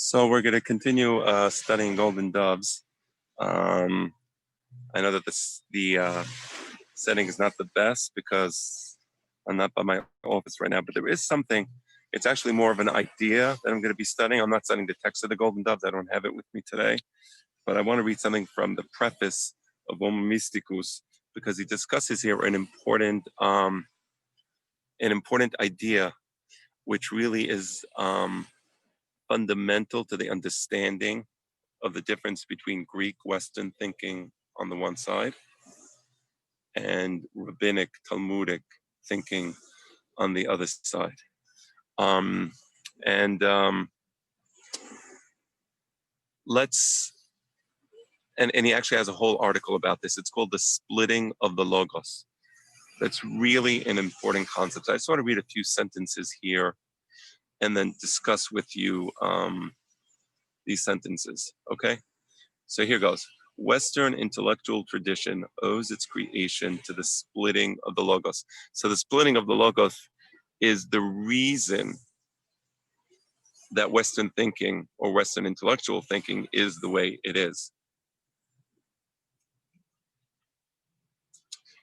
So we're going to continue studying golden doves. I know that the setting is not the best because I'm not by my office right now, but there is something. It's actually more of an idea that I'm going to be studying. I'm not studying the text of the golden doves. I don't have it with me today, but I want to read something from the preface of Homo Mysticus because he discusses here an important idea, which really is fundamental to the understanding of the difference between Greek Western thinking on the one side and rabbinic Talmudic thinking on the other side. And he actually has a whole article about this. It's called The Splitting of the Logos. That's really an important concept. I just want to read a few sentences here and then discuss with you these sentences, okay? So here goes. Western intellectual tradition owes its creation to the splitting of the Logos. So the splitting of the Logos is the reason that Western thinking or Western intellectual thinking is the way it is.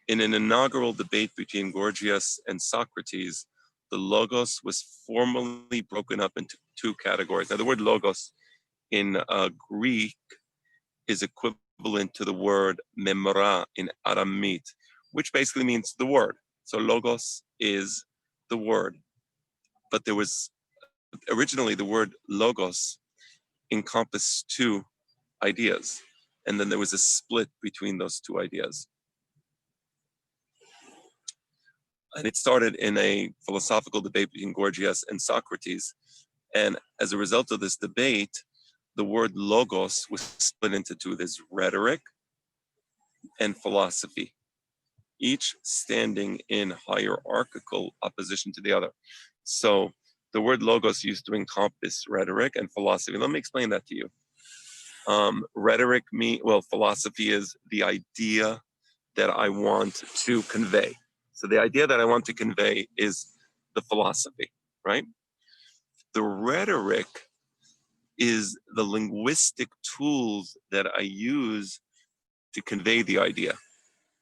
In an inaugural debate between Gorgias and Socrates, the Logos was formally broken up into two categories. Now, the word Logos in Greek is equivalent to the word memra in Aramaic, which basically means the word. So Logos is the word. But there was originally the word Logos encompassed two ideas, and then there was a split between those two ideas. And it started in a philosophical debate between Gorgias and Socrates. And as a result of this debate, the word logos was split into two. There's rhetoric and philosophy, each standing in hierarchical opposition to the other. So the word logos used to encompass rhetoric and philosophy. Let me explain that to you. Philosophy is the idea that I want to convey. So the idea that I want to convey is the philosophy, right? The rhetoric is the linguistic tools that I use to convey the idea,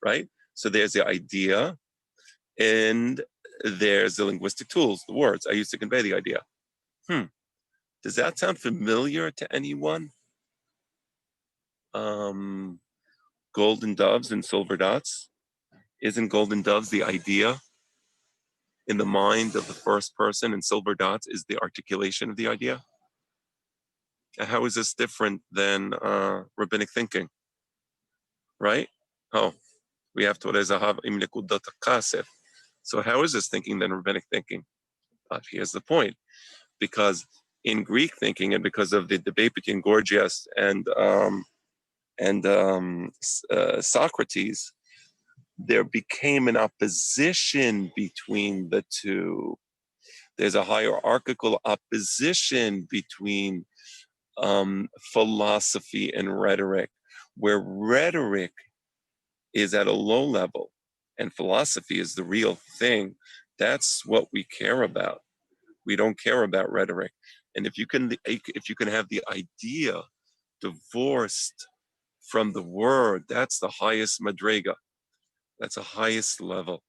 right? So there's the idea and there's the linguistic tools, the words I use to convey the idea. Does that sound familiar to anyone? Golden doves and silver dots. Isn't golden doves the idea in the mind of the first person, and silver dots is the articulation of the idea? How is this different than rabbinic thinking, right? Oh, we have Torah Zahav im nekudat kasef. So how is this thinking than rabbinic thinking? Here's the point. Because in Greek thinking, and because of the debate between Gorgias and Socrates, there became an opposition between the two. There's a hierarchical opposition between philosophy and rhetoric, where rhetoric is at a low level and philosophy is the real thing. That's what we care about. We don't care about rhetoric. And if you can have the idea divorced from the word, that's the highest madrega. That's the highest level.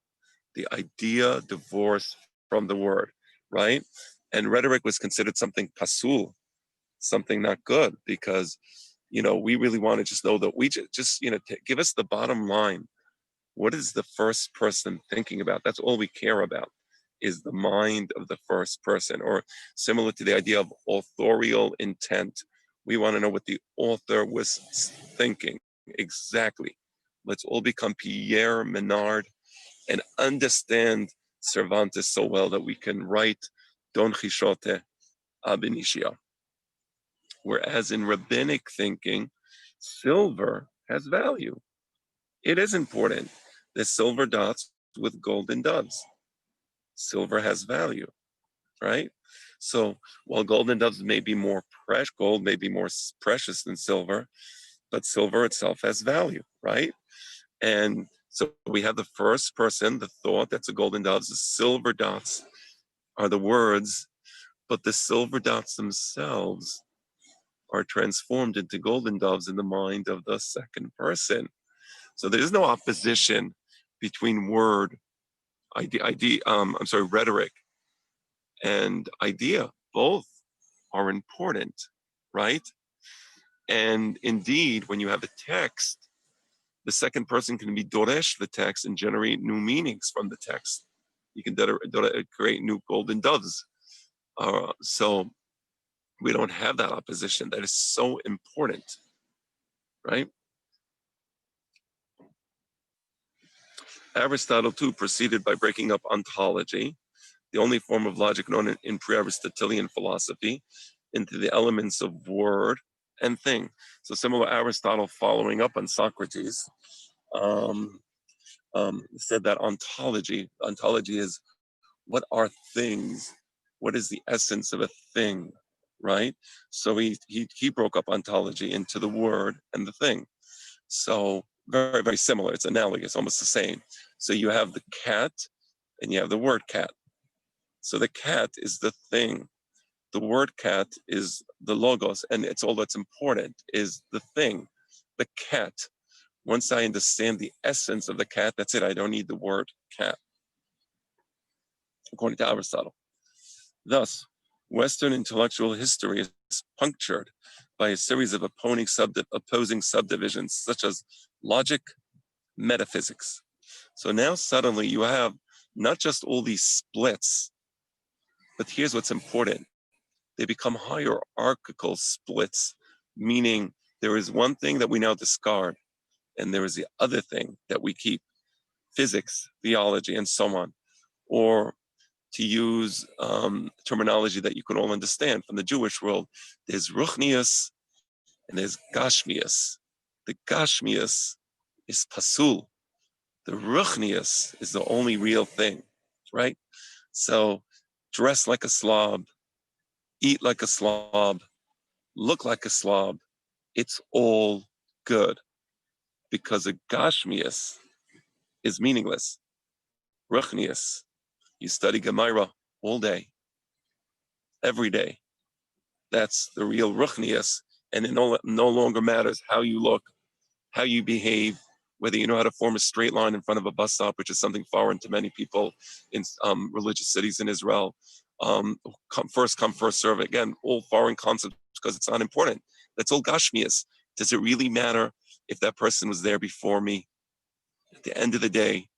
The idea divorced from the word, right? And rhetoric was considered something pasul, something not good, because, we really want to just know that we just give us the bottom line. What is the first person thinking about? That's all we care about, is the mind of the first person, or similar to the idea of authorial intent. We want to know what the author was thinking exactly. Let's all become Pierre Menard and understand Cervantes so well that we can write Don Quixote ab inicio. Whereas in rabbinic thinking, silver has value. It is important. There's silver dots with golden doves. Silver has value, right? So while golden doves may be more precious, gold may be more precious than silver, but silver itself has value, right? And so we have the first person, the thought, that's the golden doves. The silver dots are the words, but the silver dots themselves are transformed into golden doves in the mind of the second person. So there is no opposition between rhetoric and idea. Both are important, right? And indeed, when you have a text, the second person can be doresh the text and generate new meanings from the text. You can create new golden doves. So we don't have that opposition. That is so important, right? Aristotle too proceeded by breaking up ontology, the only form of logic known in pre-Aristotelian philosophy, into the elements of word and thing. So similar Aristotle following up on Socrates, said that ontology is what are things, what is the essence of a thing, right? So he broke up ontology into the word and the thing. So very, very similar. It's analogous, almost the same. So you have the cat and you have the word cat. So the cat is the thing. The word cat is the logos, and it's all that's important is the thing, the cat. Once I understand the essence of the cat, that's it. I don't need the word cat, according to Aristotle. Thus, Western intellectual history is punctured by a series of opposing subdivisions, such as logic, metaphysics. So now suddenly you have not just all these splits, but here's what's important. They become hierarchical splits, meaning there is one thing that we now discard, and there is the other thing that we keep, physics, theology, and so on. Or to use terminology that you can all understand from the Jewish world, there's ruchnius and there's gashmius. The gashmius is pasul. The ruchnius is the only real thing, right? So dress like a slob, eat like a slob, look like a slob, it's all good because a gashmius is meaningless. Ruchnius, you study Gemara all day, every day. That's the real ruchnius, and it no longer matters how you look, how you behave, whether you know how to form a straight line in front of a bus stop, which is something foreign to many people in religious cities in Israel. First come, first serve. Again, all foreign concepts because it's not important. That's all gashmias. Does it really matter if that person was there before me? At the end of the day,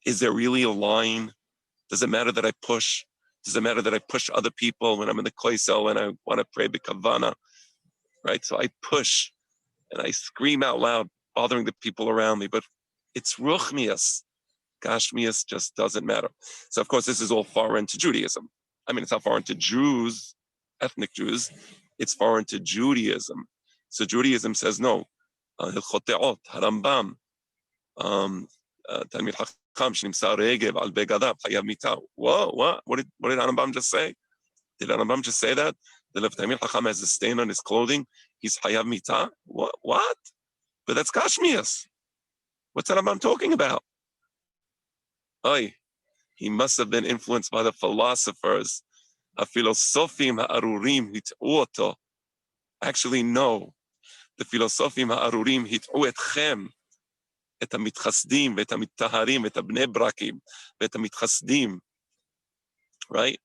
is there really a line? Does it matter that I push? Does it matter that I push other people when I'm in the koisel and I want to pray b'kavana, right? So I push and I scream out loud, bothering the people around me, but it's ruchnius. Gashmias just doesn't matter. So of course, this is all foreign to Judaism. I mean, it's not foreign to Jews, ethnic Jews, it's foreign to Judaism. So Judaism says no. Hilchot De'ot, Rambam, Talmid Chacham, Shnimsa Regev, Al Begadav, Chayav Mita. Whoa, what? What did Rambam just say? Did Rambam just say that? That if Talmid Chacham has a stain on his clothing, he's Chayav Mita? What? But that's Gashmias. What's that Rambam talking about? Oy, he must have been influenced by the philosophers. Philosophim ha'arurim hit'u oto. Actually, no. The philosophim ha'arurim hit'u etchem. Et ha'mitchasdim, et ha'mittaharim, et ha'bnei brakim, et ha'mitchasdim. Right?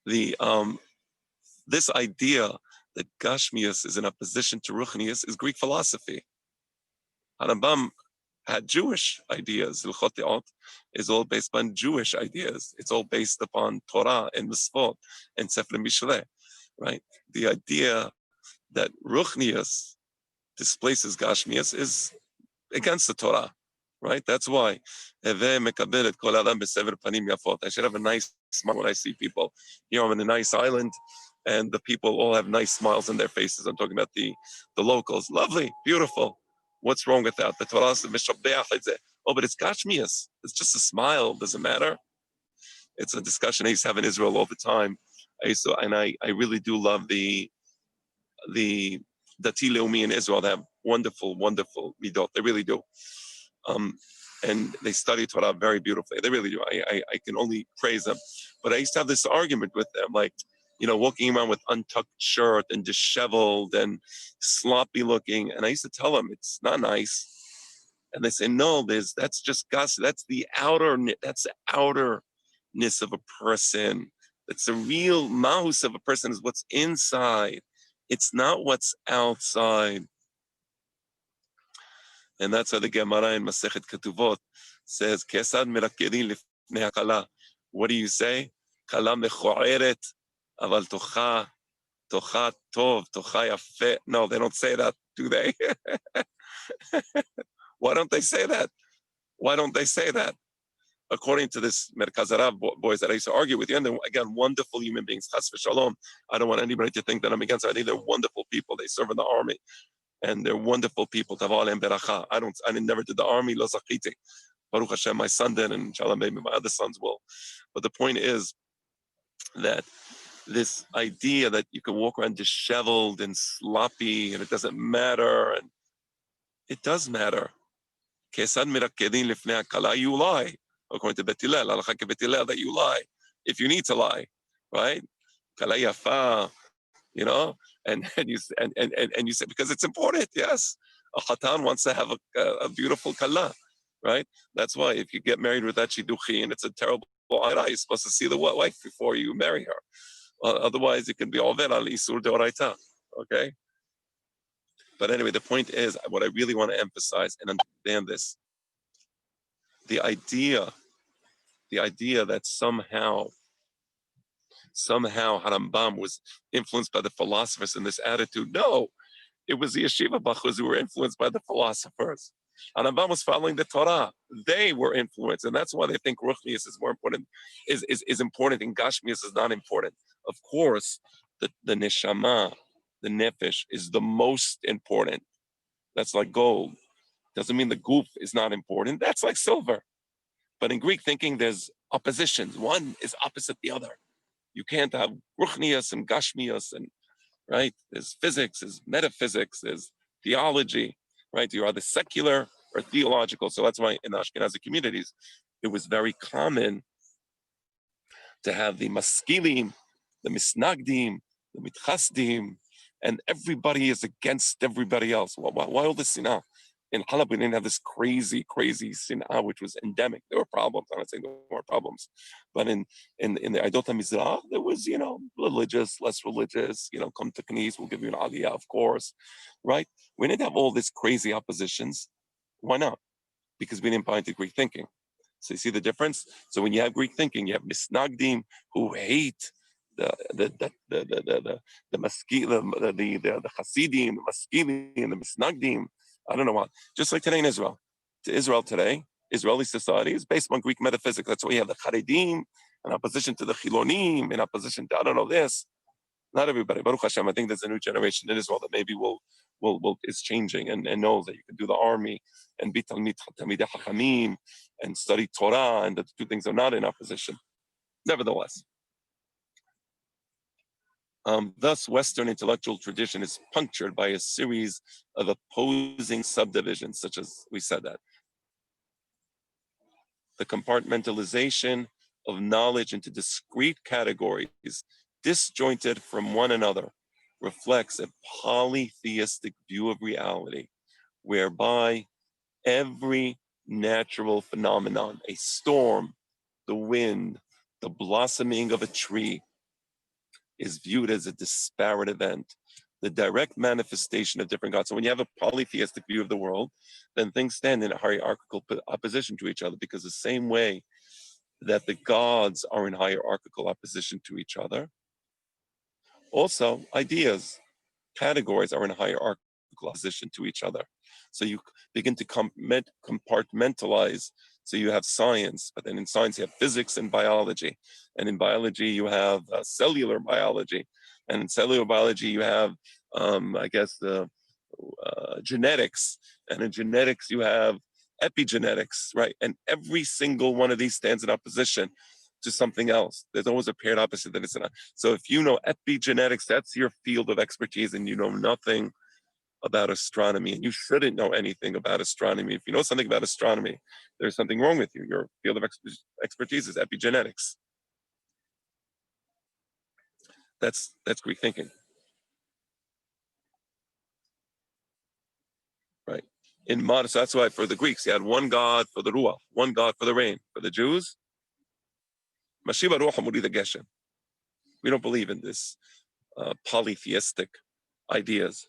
This idea that Gashmias is in opposition to Ruchnius is Greek philosophy. Rambam had Jewish ideas. Hilchot De'ot is all based on Jewish ideas. It's all based upon Torah and Mitzvot and Sefer Mishleh, right? The idea that Ruchnius displaces Gashmias is against the Torah, right? That's why I should have a nice smile when I see people. You know, I'm in a nice island and the people all have nice smiles on their faces. I'm talking about the locals. Lovely, beautiful. What's wrong with that? The Torah says, oh, but it's Gashmias. It's just a smile. Does it matter? It's a discussion I used to have in Israel all the time. I really do love the Dati Leumi in Israel. They have wonderful, wonderful midot. They really do. And they study Torah very beautifully. They really do. I can only praise them. But I used to have this argument with them, like, walking around with untucked shirt and disheveled and sloppy looking. And I used to tell them it's not nice. And they say, no, that's just gossip. That's the outerness of a person. That's the real mahus of a person is what's inside. It's not what's outside. And that's how the Gemara in Masechet Ketuvot says, Kesad merakedin lifnei hakala. What do you say? Kala mechoeret, aval tocha tov, tocha yafeh. No, they don't say that, do they? Why don't they say that? Why don't they say that? According to this Merkaz Arav boys that I used to argue with you, and then again, wonderful human beings, chas v'shalom. I don't want anybody to think that I'm against it. I think they're wonderful people. They serve in the army, and they're wonderful people. Taval and beracha. I never did the army. Lo zachiti. Baruch Hashem, my son did, and inshallah, maybe my other sons will. But the point is that this idea that you can walk around disheveled and sloppy, and it doesn't matter, and it does matter. Kesad mirakedin lifnei hakala, you lie. According to Bet Hillel, that you lie if you need to lie, right? Kala yafa, and you say because it's important. Yes, a chatan wants to have a beautiful kala, right? That's why if you get married with that shiduchi and it's a terrible ayah, you're supposed to see the wife before you marry her. Otherwise, it can be over al isur deoraita. Okay. But anyway, the point is, what I really want to emphasize and understand this: the idea that somehow Rambam was influenced by the philosophers in this attitude. No, it was the yeshiva bachos who were influenced by the philosophers. And Rambam was following the Torah. They were influenced, and that's why they think ruchnius is more important, is important, and gashmius is not important. Of course, the neshama, the nefesh, is the most important. That's like gold. Doesn't mean the goof is not important. That's like silver. But in Greek thinking, there's oppositions. One is opposite the other. You can't have ruchnius and gashmius, and right? There's physics, there's metaphysics, there's theology, right? You're either secular or theological. So that's why in the Ashkenazi communities, it was very common to have the maskilim, the misnagdim, the mitchasdim, and everybody is against everybody else. Why all this sinah? In Halab, we didn't have this crazy sinah, which was endemic. There were problems. I'm not saying there weren't problems. But in the Idot HaMizrach, there was, religious, less religious, come to Knis, we'll give you an aliyah, of course, right? We didn't have all these crazy oppositions. Why not? Because we didn't buy into Greek thinking. So you see the difference? So when you have Greek thinking, you have misnagdim who hate the Hasidim, the Maskilim, the Misnagdim. I don't know what. Just like today in Israel. To Israel today, Israeli society is based on Greek metaphysics. That's why you have the Charedim in opposition to the Chilonim, in opposition to I don't know this. Not everybody. Baruch Hashem, I think there's a new generation in Israel that maybe will is changing and knows that you can do the army and be Talmidei Chachamim and study Torah, and the two things are not in opposition. Nevertheless. Thus, Western intellectual tradition is punctured by a series of opposing subdivisions, such as we said that. The compartmentalization of knowledge into discrete categories, disjointed from one another, reflects a polytheistic view of reality, whereby every natural phenomenon, a storm, the wind, the blossoming of a tree, is viewed as a disparate event, the direct manifestation of different gods. So when you have a polytheistic view of the world, then things stand in a hierarchical opposition to each other, because the same way that the gods are in hierarchical opposition to each other, also ideas, categories are in hierarchical opposition to each other. So you begin to compartmentalize. So you have science, but then in science you have physics and biology. And in biology you have cellular biology. And in cellular biology you have, genetics. And in genetics you have epigenetics, right? And every single one of these stands in opposition to something else. There's always a paired opposite that it's not. So if you know epigenetics, that's your field of expertise, and you know nothing about astronomy, and you shouldn't know anything about astronomy. If you know something about astronomy, there's something wrong with you. Your field of expertise is epigenetics. That's Greek thinking, right? In modern, so that's why for the Greeks, you had one God for the ruach, one God for the rain. For the Jews, Mashiva ruach hamurida geshem. We don't believe in this polytheistic ideas.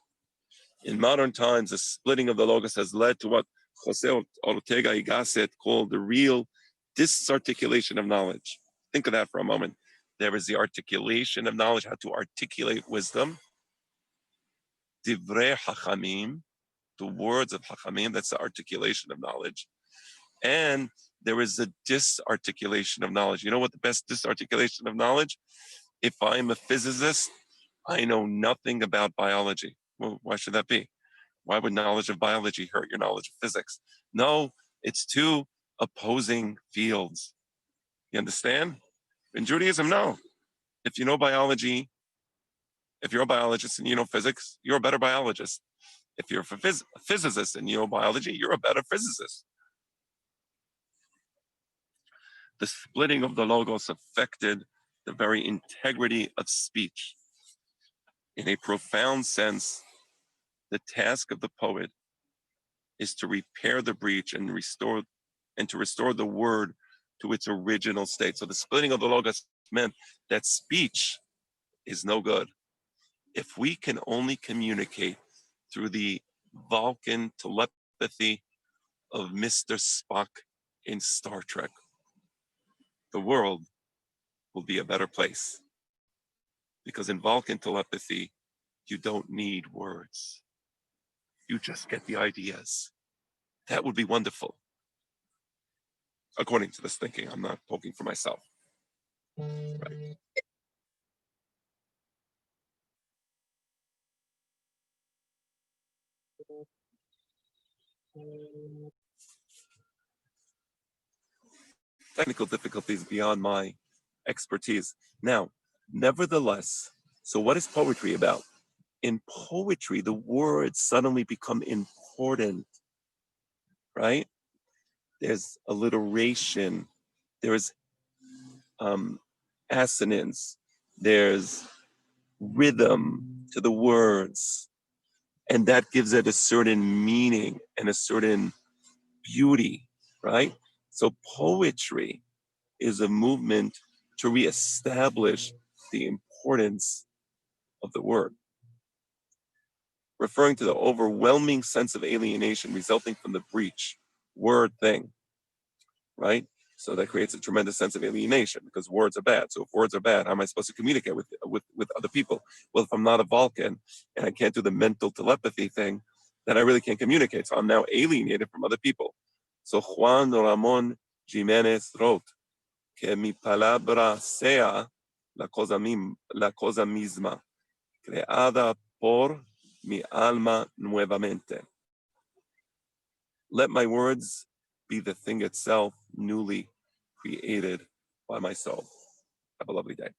In modern times, the splitting of the logos has led to what Jose Ortega y Gasset called the real disarticulation of knowledge. Think of that for a moment. There is the articulation of knowledge, how to articulate wisdom. Divrei Hachamim, the words of Hachamim, that's the articulation of knowledge. And there is a disarticulation of knowledge. You know what the best disarticulation of knowledge? If I'm a physicist, I know nothing about biology. Well, why should that be? Why would knowledge of biology hurt your knowledge of physics? No, it's two opposing fields. You understand? In Judaism, no. If you know biology, if you're a biologist and you know physics, you're a better biologist. If you're a physicist and you know biology, you're a better physicist. The splitting of the logos affected the very integrity of speech. In a profound sense, the task of the poet is to repair the breach and to restore the word to its original state. So the splitting of the logos meant that speech is no good. If we can only communicate through the Vulcan telepathy of Mr. Spock in Star Trek, the world will be a better place. Because in Vulcan telepathy, you don't need words. You just get the ideas. That would be wonderful. According to this thinking, I'm not talking for myself. Right. Technical difficulties beyond my expertise. Now, nevertheless, so what is poetry about? In poetry, the words suddenly become important, right? There's alliteration, there's assonance, there's rhythm to the words, and that gives it a certain meaning and a certain beauty, right? So poetry is a movement to reestablish the importance of the word, referring to the overwhelming sense of alienation resulting from the breach word thing, right? So that creates a tremendous sense of alienation because words are bad. So if words are bad, how am I supposed to communicate with other people? Well, if I'm not a Vulcan and I can't do the mental telepathy thing, then I really can't communicate. So I'm now alienated from other people. So Juan Ramon Jimenez wrote, que mi palabra sea la cosa misma, creada por mi alma nuevamente. Let my words be the thing itself newly created by my soul. Have a lovely day.